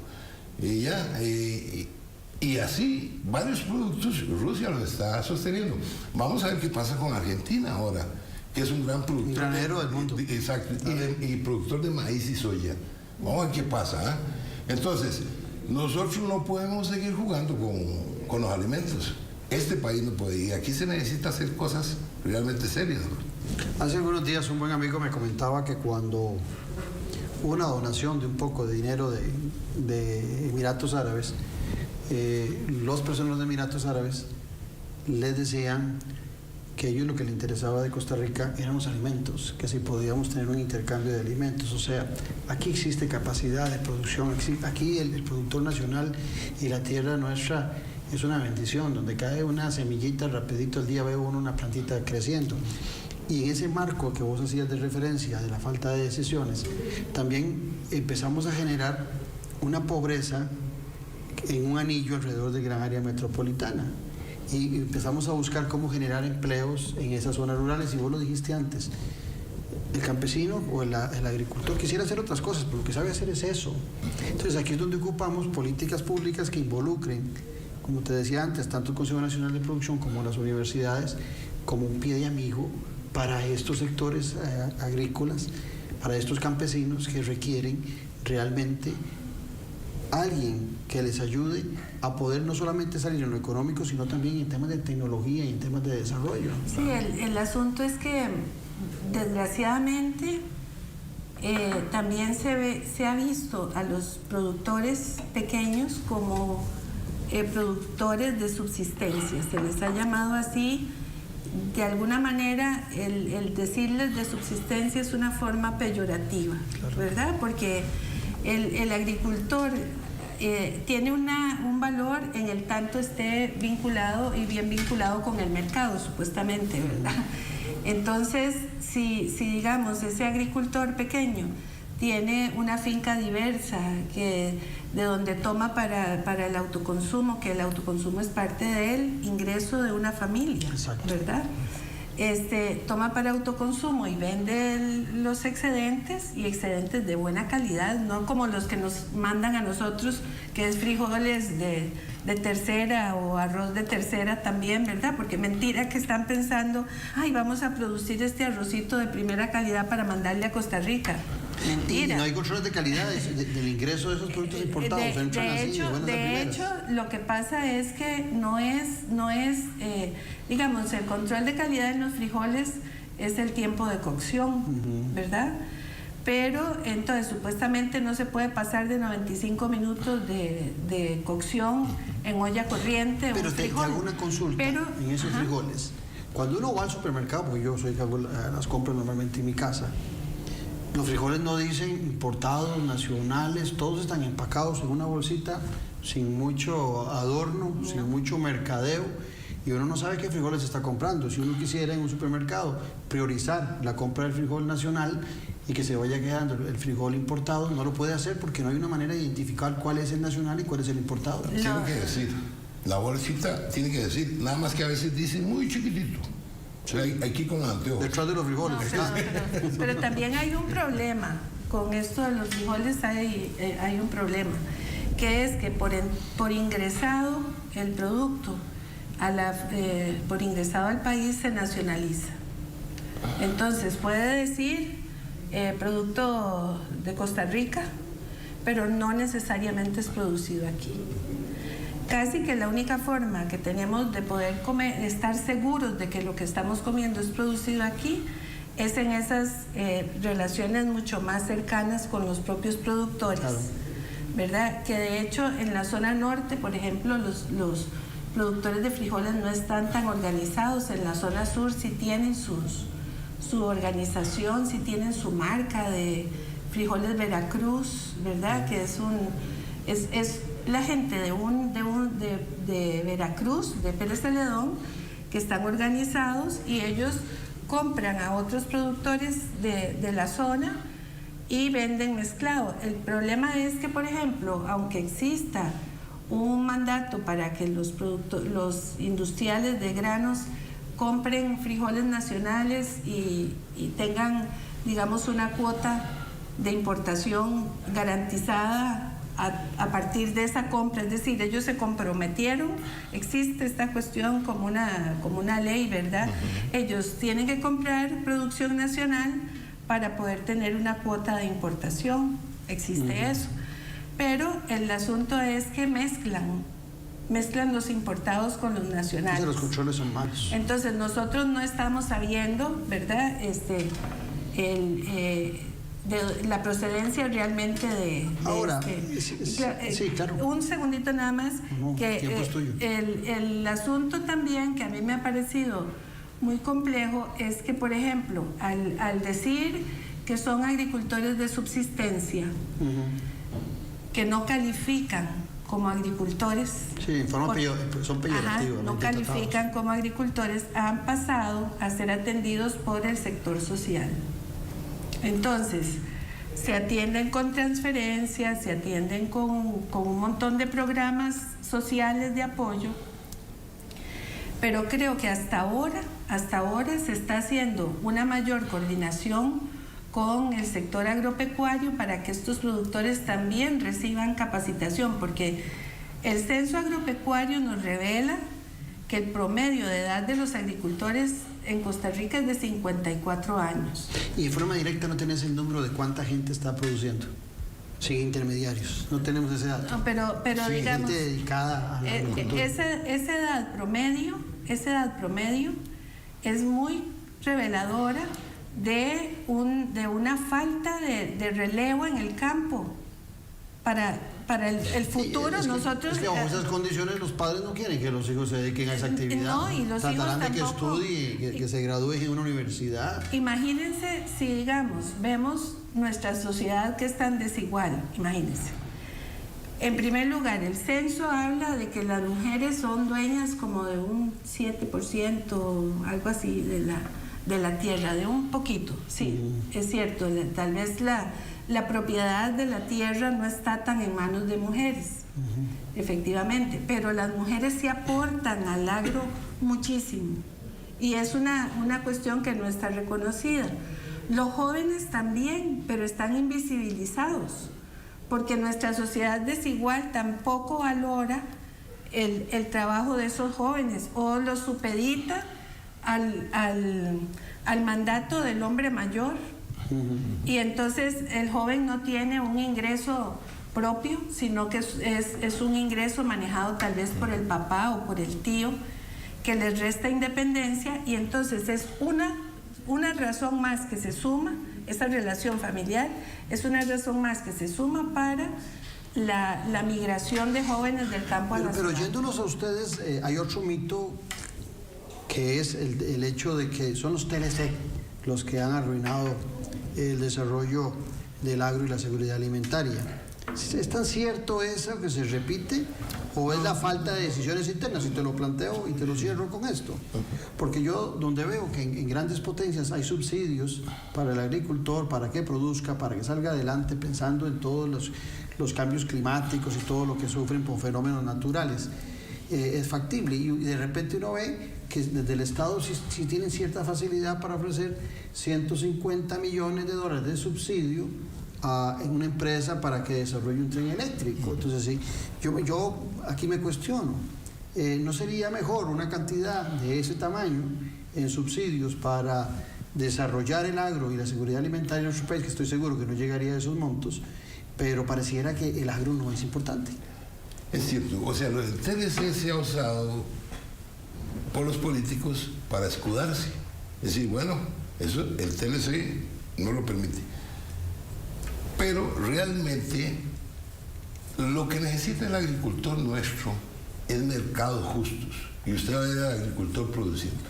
F: Y así, varios productos, Rusia los está sosteniendo. Vamos a ver qué pasa con Argentina ahora, que es un gran productor.
A: Granero del mundo.
F: Exacto, y productor de maíz y soya. Vamos a ver qué pasa. Entonces, nosotros no podemos seguir jugando con los alimentos. Este país no puede, y aquí se necesita hacer cosas realmente serias.
A: Hace algunos días un buen amigo me comentaba que cuando hubo una donación de un poco de dinero de Emiratos Árabes, los personas de Emiratos Árabes les decían que a ellos lo que les interesaba de Costa Rica eran los alimentos, que si podíamos tener un intercambio de alimentos. O sea, aquí existe capacidad de producción, aquí el productor nacional y la tierra nuestra es una bendición, donde cae una semillita rapidito al día ve uno una plantita creciendo. Y en ese marco que vos hacías de referencia de la falta de decisiones, también empezamos a generar una pobreza en un anillo alrededor de gran área metropolitana. Y empezamos a buscar cómo generar empleos en esas zonas rurales, y vos lo dijiste antes, el campesino o el agricultor quisiera hacer otras cosas, pero lo que sabe hacer es eso. Entonces aquí es donde ocupamos políticas públicas que involucren, como te decía antes, tanto el Consejo Nacional de Producción como las universidades, como un pie de amigo para estos sectores agrícolas, para estos campesinos que requieren realmente alguien que les ayude a poder no solamente salir en lo económico, sino también en temas de tecnología y en temas de desarrollo.
G: Sí, el asunto es que desgraciadamente también se ha visto a los productores pequeños como productores de subsistencia, se les ha llamado así. De alguna manera el decirles de subsistencia es una forma peyorativa, claro, ¿verdad? Porque el agricultor tiene un valor en el tanto esté vinculado y bien vinculado con el mercado, supuestamente, ¿verdad? Entonces, si digamos ese agricultor pequeño tiene una finca diversa de donde toma para el autoconsumo, que el autoconsumo es parte del ingreso de una familia, exacto, ¿verdad? Toma para autoconsumo y vende los excedentes, y excedentes de buena calidad, no como los que nos mandan a nosotros, que es frijoles de tercera o arroz de tercera también, ¿verdad? Porque mentira que están pensando, ay, vamos a producir este arrocito de primera calidad para mandarle a Costa Rica. Mentira.
A: Y no hay controles de calidad del ingreso de esos productos importados.
G: De hecho, lo que pasa es que no es digamos, el control de calidad en los frijoles es el tiempo de cocción, ¿verdad? Pero entonces supuestamente no se puede pasar de 95 minutos de cocción en olla corriente.
A: Pero te hago una consulta en esos frijoles. Cuando uno va al supermercado, porque yo soy que hago las compras normalmente en mi casa, los frijoles no dicen importados, nacionales, todos están empacados en una bolsita sin mucho adorno, sin mucho mercadeo, y uno no sabe qué frijoles está comprando. Si uno quisiera en un supermercado priorizar la compra del frijol nacional y que se vaya quedando el frijol importado, no lo puede hacer porque no hay una manera de identificar cuál es el nacional y cuál es el importado.
F: Tiene que decir, la bolsita tiene que decir, nada más que a veces dice muy chiquitito. Sí. Aquí con anteojos.
A: Detrás de los frijoles.
G: Pero también hay un problema. Con esto de los frijoles hay un problema, que es que por ingresado el producto, por ingresado al país se nacionaliza. Entonces puede decir producto de Costa Rica, pero no necesariamente es producido aquí. Casi que la única forma que tenemos de poder comer, estar seguros de que lo que estamos comiendo es producido aquí, es en esas relaciones mucho más cercanas con los propios productores, claro, ¿verdad? Que de hecho en la zona norte, por ejemplo, los productores de frijoles no están tan organizados. En la zona sur sí tienen su organización, sí tienen su marca de frijoles Veracruz, ¿verdad? Que es la gente de Veracruz, de Pérez Celedón, que están organizados y ellos compran a otros productores de la zona y venden mezclado. El problema es que, por ejemplo, aunque exista un mandato para que los industriales de granos compren frijoles nacionales y tengan, digamos, una cuota de importación garantizada a partir de esa compra, es decir, ellos se comprometieron, existe esta cuestión como una ley, ¿verdad? Ellos tienen que comprar producción nacional para poder tener una cuota de importación, existe eso, pero el asunto es que mezclan los importados con los nacionales.
A: Los controles son malos.
G: Entonces nosotros no estamos sabiendo, ¿verdad? De la procedencia realmente de
A: ahora
G: sí, claro. Un segundito nada más, que el asunto también que a mí me ha parecido muy complejo es que, por ejemplo, al decir que son agricultores de subsistencia, que no califican como agricultores,
A: sí, son peyorativos,
G: no califican como agricultores, han pasado a ser atendidos por el sector social. Entonces, se atienden con transferencias, se atienden con un montón de programas sociales de apoyo, pero creo que hasta ahora se está haciendo una mayor coordinación con el sector agropecuario para que estos productores también reciban capacitación, porque el censo agropecuario nos revela que el promedio de edad de los agricultores en Costa Rica es de 54 años.
A: Y de forma directa no tenés el número de cuánta gente está produciendo, sin intermediarios, no tenemos ese dato.
G: No, pero
A: sí,
G: digamos,
A: gente dedicada a la agricultura.
G: Esa edad promedio es muy reveladora de una falta de relevo en el campo para el futuro.
A: Es que bajo esas condiciones los padres no quieren que los hijos se dediquen a esa actividad.
G: No, y los
A: tratarán
G: hijos
A: de que
G: tampoco,
A: estudie, que se gradúe en una universidad.
G: Imagínense si, digamos, vemos nuestra sociedad que es tan desigual, imagínense. En primer lugar, el censo habla de que las mujeres son dueñas como de un 7%, algo así, de la tierra, de un poquito, sí, es cierto, tal vez la propiedad de la tierra no está tan en manos de mujeres, efectivamente, pero las mujeres sí aportan al agro muchísimo y es una cuestión que no está reconocida. Los jóvenes también, pero están invisibilizados, porque nuestra sociedad desigual tampoco valora el trabajo de esos jóvenes o los supedita al mandato del hombre mayor. Y entonces el joven no tiene un ingreso propio, sino que es un ingreso manejado tal vez por el papá o por el tío, que les resta independencia, y entonces es una razón más que se suma, esa relación familiar es una razón más que se suma para la migración de jóvenes del campo a la ciudad.
A: Pero yéndonos a ustedes, hay otro mito que es el hecho de que son los TLC los que han arruinado el desarrollo del agro y la seguridad alimentaria. ¿Es tan cierto eso que se repite o es la falta de decisiones internas? Y te lo planteo y te lo cierro con esto. Porque yo donde veo que en grandes potencias hay subsidios para el agricultor, para que produzca, para que salga adelante, pensando en todos los cambios climáticos y todo lo que sufren por fenómenos naturales, es factible. Y de repente uno ve que desde el Estado sí tienen cierta facilidad para ofrecer $150 millones de subsidio en una empresa para que desarrolle un tren eléctrico. Entonces, sí, yo aquí me cuestiono, ¿no sería mejor una cantidad de ese tamaño en subsidios para desarrollar el agro y la seguridad alimentaria en nuestro país, que estoy seguro que no llegaría a esos montos, pero pareciera que el agro no es importante.
F: Es cierto, o sea, el TLC se ha usado por los políticos para escudarse. Es decir, bueno, eso el TLC no lo permite. Pero realmente lo que necesita el agricultor nuestro es mercados justos. Y usted va a ver al agricultor produciendo.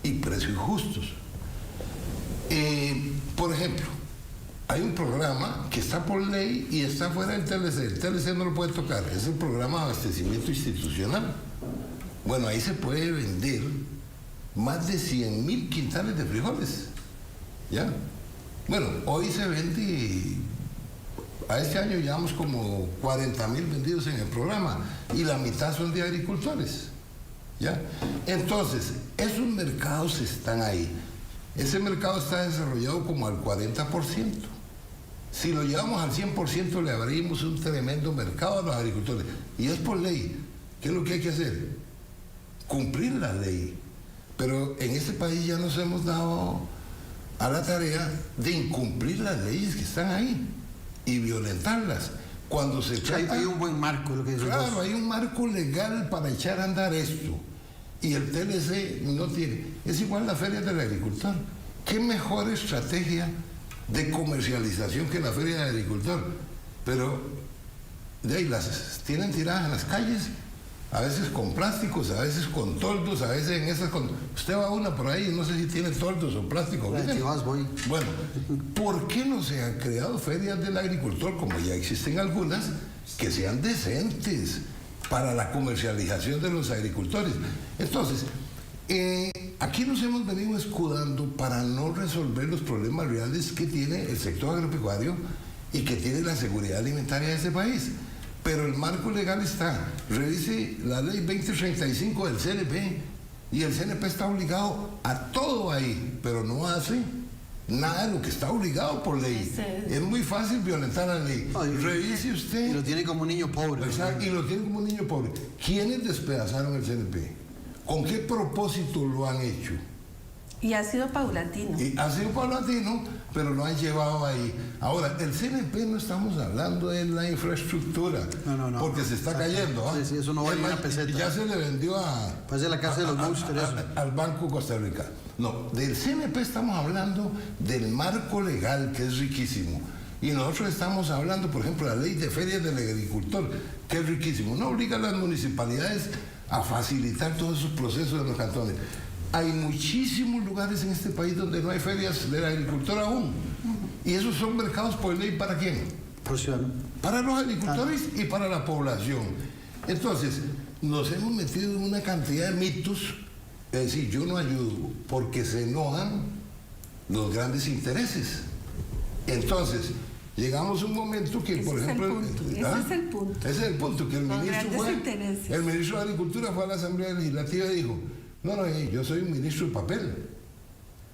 F: Y precios justos. Por ejemplo, hay un programa que está por ley y está fuera del TLC. El TLC no lo puede tocar. Es el programa de abastecimiento institucional. Bueno, ahí se puede vender más de 100.000 quintales de frijoles. ¿Ya? Bueno, hoy se vende, a este año llevamos como 40.000 vendidos en el programa y la mitad son de agricultores. ¿Ya? Entonces, esos mercados están ahí. Ese mercado está desarrollado como al 40%. Si lo llevamos al 100%, le abrimos un tremendo mercado a los agricultores. Y es por ley. ¿Qué es lo que hay que hacer? Cumplir la ley. Pero en este país ya nos hemos dado a la tarea de incumplir las leyes que están ahí y violentarlas. Cuando se trata,
A: hay un buen marco, lo que dice.
F: Claro, hay un marco legal para echar a andar esto. Y el TLC no tiene. Es igual la feria del agricultor. ¿Qué mejor estrategia de comercialización que la feria del agricultor? Pero de ahí las tienen tiradas en las calles, a veces con plásticos, a veces con toldos, a veces en esas con... Usted va a una por ahí, no sé si tiene toldos o plástico. Bueno, ¿por qué no se han creado ferias del agricultor, como ya existen algunas, que sean decentes para la comercialización de los agricultores? Entonces, aquí nos hemos venido escudando para no resolver los problemas reales que tiene el sector agropecuario y que tiene la seguridad alimentaria de este país. Pero el marco legal está. Revise la ley 2035 del CNP y el CNP está obligado a todo ahí, pero no hace nada de lo que está obligado por ley. Es muy fácil violentar la ley. Revise usted.
A: Y lo tiene como un niño pobre.
F: Exacto, y lo tiene como un niño pobre. ¿Quiénes despedazaron el CNP? ¿Con qué propósito lo han hecho?
G: Y ha sido paulatino.
F: Y ha sido paulatino, pero lo han llevado ahí. Ahora, el CNP no estamos hablando de la infraestructura, no, porque se está cayendo.
A: Sí, eso no vale una peseta.
F: Ya se le vendió
A: parece la casa de los monstruos
F: al Banco Costa Rica. No, del CNP estamos hablando del marco legal, que es riquísimo. Y nosotros estamos hablando, por ejemplo, de la ley de ferias del agricultor, que es riquísimo. No obliga a las municipalidades a facilitar todos esos procesos en los cantones. Hay muchísimos lugares en este país donde no hay ferias del agricultor aún. Y esos son mercados por ley, ¿para quién? Para los agricultores y para la población. Entonces, nos hemos metido en una cantidad de mitos. Es decir, yo no ayudo porque se enojan los grandes intereses. Entonces, llegamos a un momento que, por ejemplo...
G: Ese es el punto.
F: Ese es el punto, que el ministro de Agricultura fue a la Asamblea Legislativa y dijo: no, yo soy un ministro de papel.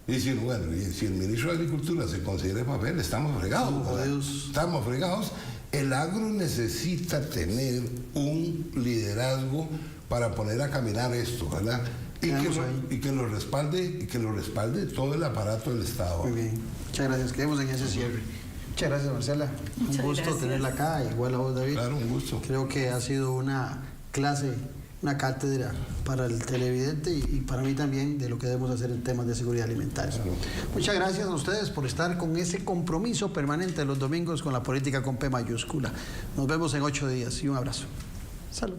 F: Y decir, bueno, si el ministro de Agricultura se considera papel, estamos fregados. Estamos fregados. El agro necesita tener un liderazgo para poner a caminar esto, ¿verdad? Y que lo respalde todo el aparato del Estado.
A: Muy bien. Muchas gracias. Quedemos en ese cierre. Muchas gracias, Marcela. Un gusto tenerla acá. Igual a vos, David.
F: Claro, un gusto.
A: Creo que ha sido una clase, una cátedra para el televidente y para mí también de lo que debemos hacer en temas de seguridad alimentaria. Claro. Muchas gracias a ustedes por estar con ese compromiso permanente los domingos con la política con P mayúscula. Nos vemos en 8 días y un abrazo. Salud.